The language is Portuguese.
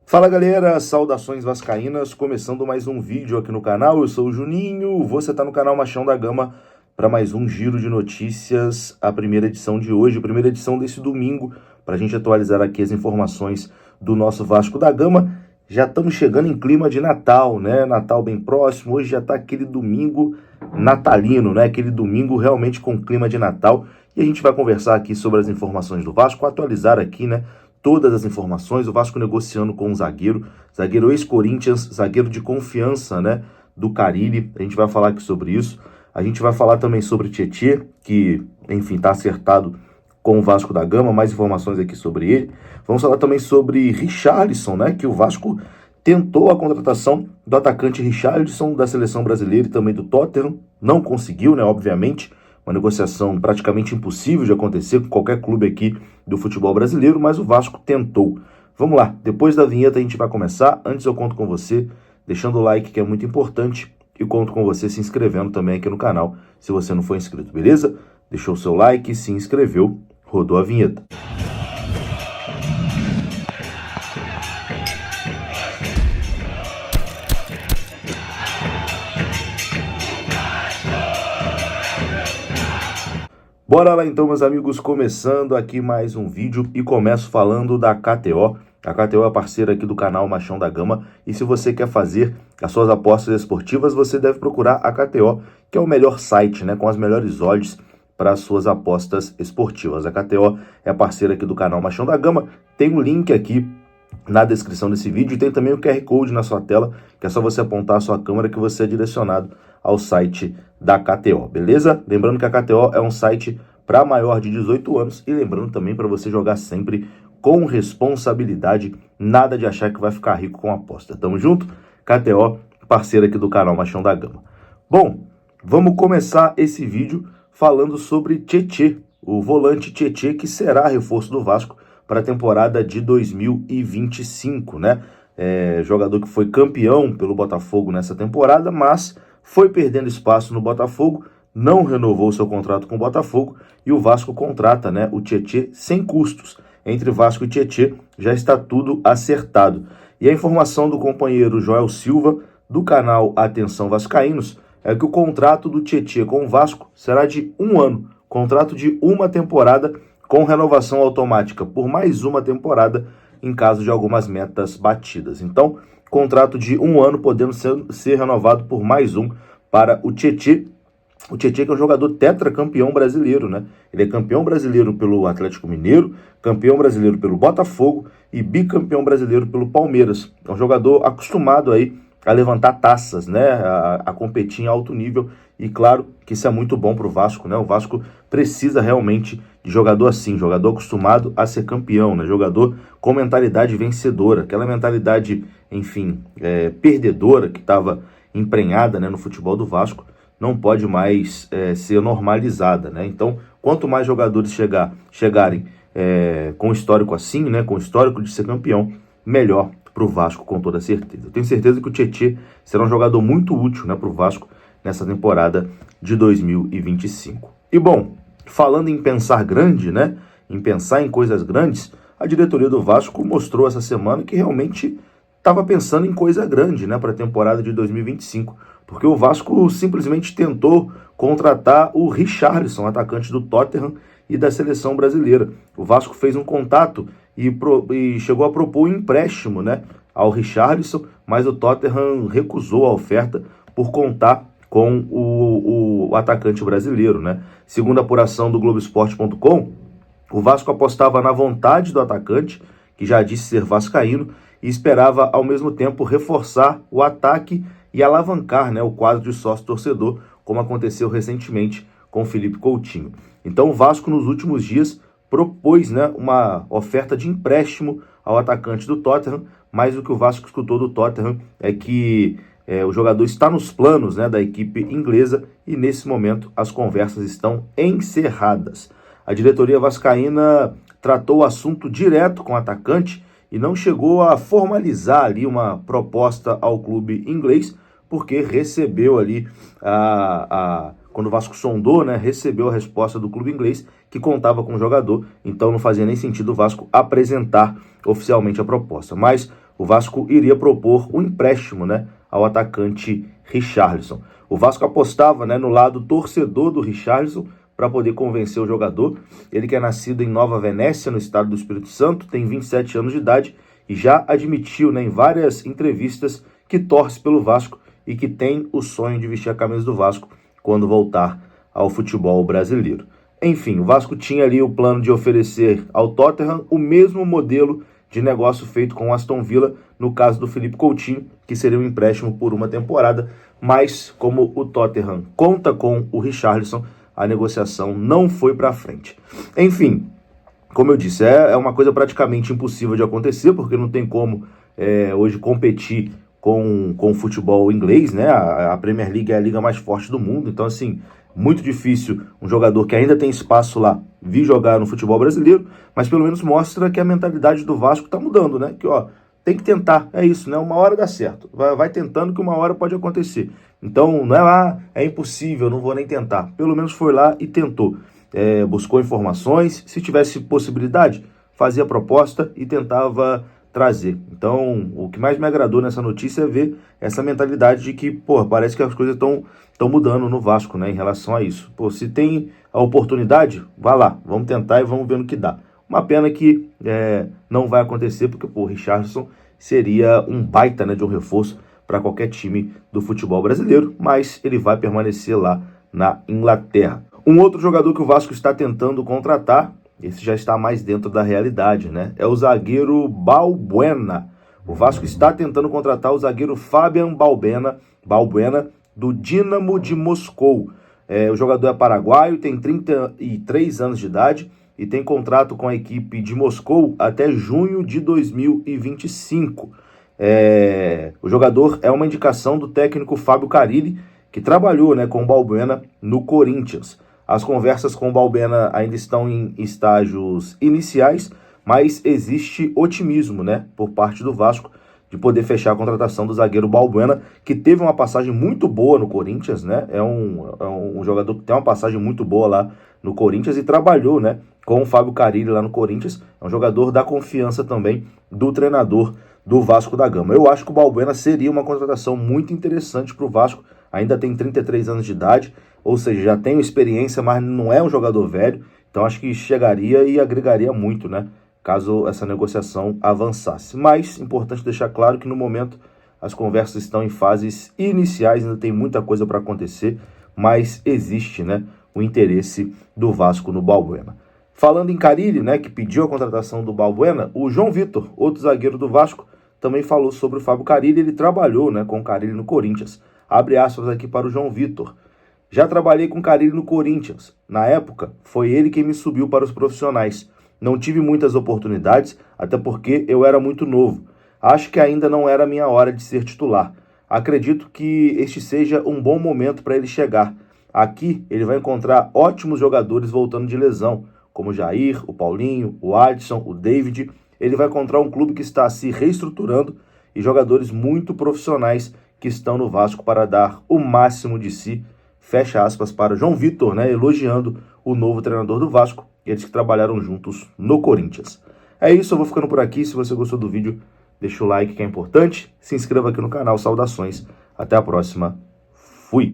Fala galera, saudações vascaínas, começando mais um vídeo aqui no canal. Eu sou o Juninho, você está no canal Machão da Gama para mais um giro de notícias, a primeira edição de hoje, a primeira edição desse domingo, para a gente atualizar aqui as informações do nosso Vasco da Gama. Já estamos chegando em clima de Natal, né? Natal bem próximo, hoje já está aquele domingo natalino, né? Aquele domingo realmente com clima de Natal. E a gente vai conversar aqui sobre as informações do Vasco, atualizar aqui, né? Todas as informações, o Vasco negociando com um zagueiro ex-Corinthians, zagueiro de confiança, né, do Carille. A gente vai falar aqui sobre isso. A gente vai falar também sobre Tietê, que, enfim, está acertado com o Vasco da Gama, mais informações aqui sobre ele. Vamos falar também sobre Richarlison, né, que o Vasco tentou a contratação do atacante Richarlison da seleção brasileira e também do Tottenham, não conseguiu, né, obviamente. Uma negociação praticamente impossível de acontecer com qualquer clube aqui do futebol brasileiro, mas o Vasco tentou. Vamos lá, depois da vinheta a gente vai começar. Antes eu conto com você, deixando o like, que é muito importante, e conto com você se inscrevendo também aqui no canal, se você não for inscrito, beleza? Deixou o seu like, se inscreveu, rodou a vinheta. Bora lá então, meus amigos, começando aqui mais um vídeo e começo falando da KTO. A KTO é parceira aqui do canal Machão da Gama e se você quer fazer as suas apostas esportivas, você deve procurar a KTO, que é o melhor site, né, com as melhores odds para as suas apostas esportivas. A KTO é parceira aqui do canal Machão da Gama, tem um link aqui na descrição desse vídeo e tem também o QR Code na sua tela, que é só você apontar a sua câmera que você é direcionado ao site da KTO, beleza? Lembrando que a KTO é um site para maior de 18 anos e lembrando também para você jogar sempre com responsabilidade, nada de achar que vai ficar rico com aposta. Tamo junto? KTO, parceira aqui do canal Machão da Gama. Bom, vamos começar esse vídeo falando sobre Tietê, o volante Tietê, que será reforço do Vasco para a temporada de 2025, né? Jogador que foi campeão pelo Botafogo nessa temporada, mas foi perdendo espaço no Botafogo, não renovou seu contrato com o Botafogo e o Vasco contrata, né, o Tietê sem custos. Entre Vasco e Tietê já está tudo acertado. E a informação do companheiro Joel Silva, do canal Atenção Vascaínos, é que o contrato do Tietê com o Vasco será de 1 ano, contrato de uma temporada com renovação automática por mais uma temporada em caso de algumas metas batidas. Então, contrato de 1 ano podendo ser renovado por mais um para o Tietê. O Tietê que é um jogador tetracampeão brasileiro, né? Ele é campeão brasileiro pelo Atlético Mineiro, campeão brasileiro pelo Botafogo e bicampeão brasileiro pelo Palmeiras. É um jogador acostumado aí a levantar taças, né? A competir em alto nível e claro que isso é muito bom para o Vasco, né? O Vasco precisa realmente de jogador assim, jogador acostumado a ser campeão, né? Jogador com mentalidade vencedora, aquela mentalidade, enfim, perdedora que estava emprenhada, né, no futebol do Vasco, não pode mais ser normalizada, né? Então, quanto mais jogadores chegarem com histórico assim, né, com histórico de ser campeão, melhor para o Vasco, com toda certeza. Eu tenho certeza que o Tietê será um jogador muito útil, né, para o Vasco nessa temporada de 2025. E bom, falando em pensar grande, né, em pensar em coisas grandes, a diretoria do Vasco mostrou essa semana que realmente estava pensando em coisa grande, né, para a temporada de 2025. Porque o Vasco simplesmente tentou contratar o Richarlison, atacante do Tottenham e da seleção brasileira. O Vasco fez um contato e chegou a propor um empréstimo, né, ao Richarlison, mas o Tottenham recusou a oferta por contar com o atacante brasileiro, né? Segundo a apuração do Globoesporte.com, o Vasco apostava na vontade do atacante, que já disse ser vascaíno, e esperava ao mesmo tempo reforçar o ataque e alavancar, né, o quadro de sócio-torcedor, como aconteceu recentemente com o Felipe Coutinho. Então o Vasco nos últimos dias propôs, né, uma oferta de empréstimo ao atacante do Tottenham, mas o que o Vasco escutou do Tottenham é que o jogador está nos planos, né, da equipe inglesa e nesse momento as conversas estão encerradas. A diretoria vascaína tratou o assunto direto com o atacante e não chegou a formalizar ali uma proposta ao clube inglês, porque recebeu ali, quando o Vasco sondou, né, recebeu a resposta do clube inglês, que contava com o jogador, então não fazia nem sentido o Vasco apresentar oficialmente a proposta. Mas o Vasco iria propor um empréstimo, né, ao atacante Richarlison. O Vasco apostava, né, no lado torcedor do Richarlison para poder convencer o jogador. Ele que é nascido em Nova Venécia, no estado do Espírito Santo, tem 27 anos de idade e já admitiu, né, em várias entrevistas que torce pelo Vasco e que tem o sonho de vestir a camisa do Vasco quando voltar ao futebol brasileiro. Enfim, o Vasco tinha ali o plano de oferecer ao Tottenham o mesmo modelo de negócio feito com o Aston Villa, no caso do Philippe Coutinho, que seria um empréstimo por uma temporada, mas como o Tottenham conta com o Richarlison, a negociação não foi para frente. Enfim, como eu disse, é uma coisa praticamente impossível de acontecer, porque não tem como hoje competir com o futebol inglês, né? A Premier League é a liga mais forte do mundo, então assim, muito difícil um jogador que ainda tem espaço lá vir jogar no futebol brasileiro, mas pelo menos mostra que a mentalidade do Vasco está mudando, né? Que ó, tem que tentar, é isso, né? Uma hora dá certo, vai tentando que uma hora pode acontecer. Então não é impossível, não vou nem tentar. Pelo menos foi lá e tentou, buscou informações, se tivesse possibilidade, fazia proposta e tentava trazer. Então, o que mais me agradou nessa notícia é ver essa mentalidade de que, pô, parece que as coisas estão mudando no Vasco, né, em relação a isso. Pô, se tem a oportunidade, vá lá, vamos tentar e vamos ver no que dá. Uma pena que não vai acontecer, porque o Richarlison seria um baita, né, de um reforço para qualquer time do futebol brasileiro, mas ele vai permanecer lá na Inglaterra. Um outro jogador que o Vasco está tentando contratar, esse já está mais dentro da realidade, né? É o zagueiro Balbuena. O Vasco está tentando contratar o zagueiro Fabian Balbuena do Dínamo de Moscou. O jogador é paraguaio, tem 33 anos de idade e tem contrato com a equipe de Moscou até junho de 2025. O jogador é uma indicação do técnico Fábio Carille, que trabalhou, né, com o Balbuena no Corinthians. As conversas com o Balbuena ainda estão em estágios iniciais, mas existe otimismo, né, por parte do Vasco de poder fechar a contratação do zagueiro Balbuena, que teve uma passagem muito boa no Corinthians, né? É um jogador que tem uma passagem muito boa lá no Corinthians e trabalhou, né, com o Fábio Carille lá no Corinthians. É um jogador da confiança também do treinador do Vasco da Gama. Eu acho que o Balbuena seria uma contratação muito interessante para o Vasco. Ainda tem 33 anos de idade, ou seja, já tem experiência, mas não é um jogador velho. Então acho que chegaria e agregaria muito, né, caso essa negociação avançasse. Mas, importante deixar claro que no momento as conversas estão em fases iniciais, ainda tem muita coisa para acontecer, mas existe, né, o interesse do Vasco no Balbuena. Falando em Carille, né, que pediu a contratação do Balbuena, o João Vitor, outro zagueiro do Vasco, também falou sobre o Fábio Carille. Ele trabalhou, né, com o Carille no Corinthians. Abre aspas aqui para o João Vitor. Já trabalhei com o Carille no Corinthians. Na época, foi ele quem me subiu para os profissionais. Não tive muitas oportunidades, até porque eu era muito novo. Acho que ainda não era a minha hora de ser titular. Acredito que este seja um bom momento para ele chegar. Aqui ele vai encontrar ótimos jogadores voltando de lesão, como o Jair, o Paulinho, o Adson, o David. Ele vai encontrar um clube que está se reestruturando e jogadores muito profissionais que estão no Vasco para dar o máximo de si. Fecha aspas para João Vitor, né, elogiando o novo treinador do Vasco, eles que trabalharam juntos no Corinthians. É isso, eu vou ficando por aqui. Se você gostou do vídeo, deixa o like que é importante. Se inscreva aqui no canal. Saudações. Até a próxima.